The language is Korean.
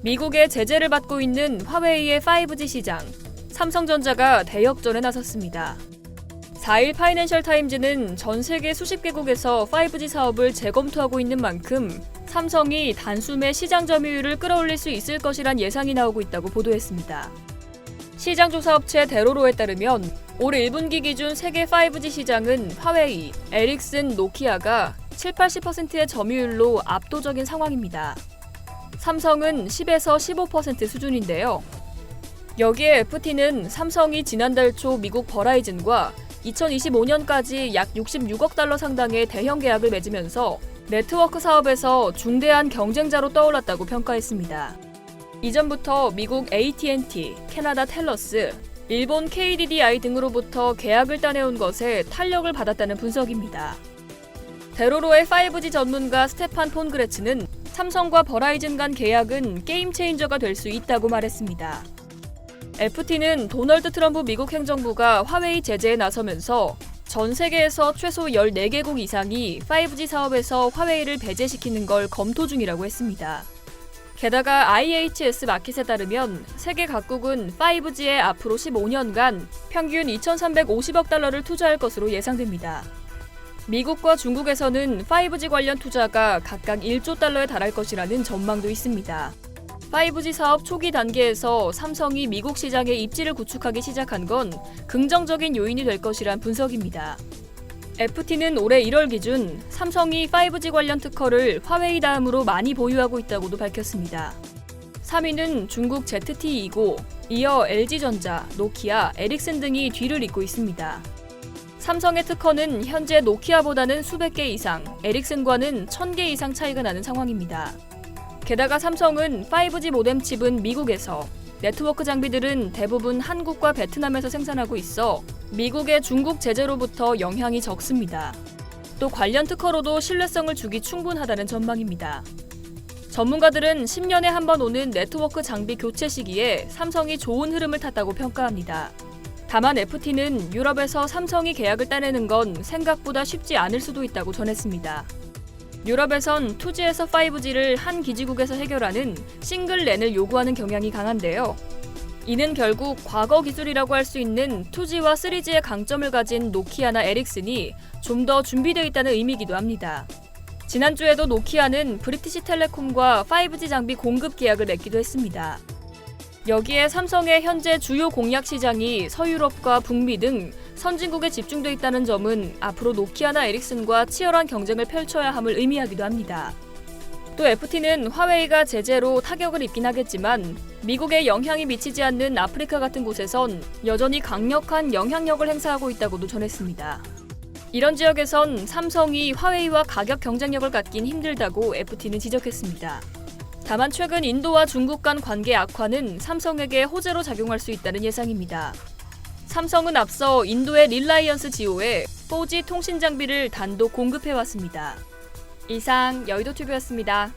미국의 제재를 받고 있는 화웨이의 5G 시장, 삼성전자가 대역전에 나섰습니다. 4일 파이낸셜 타임즈는 전 세계 수십 개국에서 5G 사업을 재검토하고 있는 만큼 삼성이 단숨에 시장 점유율을 끌어올릴 수 있을 것이란 예상이 나오고 있다고 보도했습니다. 시장조사업체 데로로에 따르면 올 1분기 기준 세계 5G 시장은 화웨이, 에릭슨, 노키아가 70~80%의 점유율로 압도적인 상황입니다. 삼성은 10에서 15% 수준인데요. 여기에 FT는 삼성이 지난달 초 미국 버라이즌과 2025년까지 약 66억 달러 상당의 대형 계약을 맺으면서 네트워크 사업에서 중대한 경쟁자로 떠올랐다고 평가했습니다. 이전부터 미국 AT&T, 캐나다 텔러스, 일본 KDDI 등으로부터 계약을 따내온 것에 탄력을 받았다는 분석입니다. 데로로의 5G 전문가 스테판 폰그레츠는 삼성과 버라이즌 간 계약은 게임 체인저가 될 수 있다고 말했습니다. FT는 도널드 트럼프 미국 행정부가 화웨이 제재에 나서면서 전 세계에서 최소 14개국 이상이 5G 사업에서 화웨이를 배제시키는 걸 검토 중이라고 했습니다. 게다가 IHS 마켓에 따르면 세계 각국은 5G에 앞으로 15년간 평균 2,350억 달러를 투자할 것으로 예상됩니다. 미국과 중국에서는 5G 관련 투자가 각각 1조 달러에 달할 것이라는 전망도 있습니다. 5G 사업 초기 단계에서 삼성이 미국 시장에 입지를 구축하기 시작한 건 긍정적인 요인이 될 것이란 분석입니다. FT는 올해 1월 기준 삼성이 5G 관련 특허를 화웨이 다음으로 많이 보유하고 있다고도 밝혔습니다. 3위는 중국 ZTE이고 이어 LG전자, 노키아, 에릭슨 등이 뒤를 잇고 있습니다. 삼성의 특허는 현재 노키아보다는 수백 개 이상, 에릭슨과는 1000개 이상 차이가 나는 상황입니다. 게다가 삼성은 5G 모뎀 칩은 미국에서, 네트워크 장비들은 대부분 한국과 베트남에서 생산하고 있어 미국의 중국 제재로부터 영향이 적습니다. 또 관련 특허로도 신뢰성을 주기 충분하다는 전망입니다. 전문가들은 10년에 한 번 오는 네트워크 장비 교체 시기에 삼성이 좋은 흐름을 탔다고 평가합니다. 다만 FT는 유럽에서 삼성이 계약을 따내는 건 생각보다 쉽지 않을 수도 있다고 전했습니다. 유럽에선 2G에서 5G를 한 기지국에서 해결하는 싱글 랜을 요구하는 경향이 강한데요. 이는 결국 과거 기술이라고 할 수 있는 2G와 3G의 강점을 가진 노키아나 에릭슨이 좀 더 준비되어 있다는 의미이기도 합니다. 지난주에도 노키아는 브리티시텔레콤과 5G 장비 공급 계약을 맺기도 했습니다. 여기에 삼성의 현재 주요 공략 시장이 서유럽과 북미 등 선진국에 집중돼 있다는 점은 앞으로 노키아나 에릭슨과 치열한 경쟁을 펼쳐야 함을 의미하기도 합니다. 또 FT는 화웨이가 제재로 타격을 입긴 하겠지만 미국에 영향이 미치지 않는 아프리카 같은 곳에선 여전히 강력한 영향력을 행사하고 있다고도 전했습니다. 이런 지역에선 삼성이 화웨이와 가격 경쟁력을 갖긴 힘들다고 FT는 지적했습니다. 다만 최근 인도와 중국 간 관계 악화는 삼성에게 호재로 작용할 수 있다는 예상입니다. 삼성은 앞서 인도의 릴라이언스 지오에 4G 통신 장비를 단독 공급해왔습니다. 이상 여의도TV였습니다.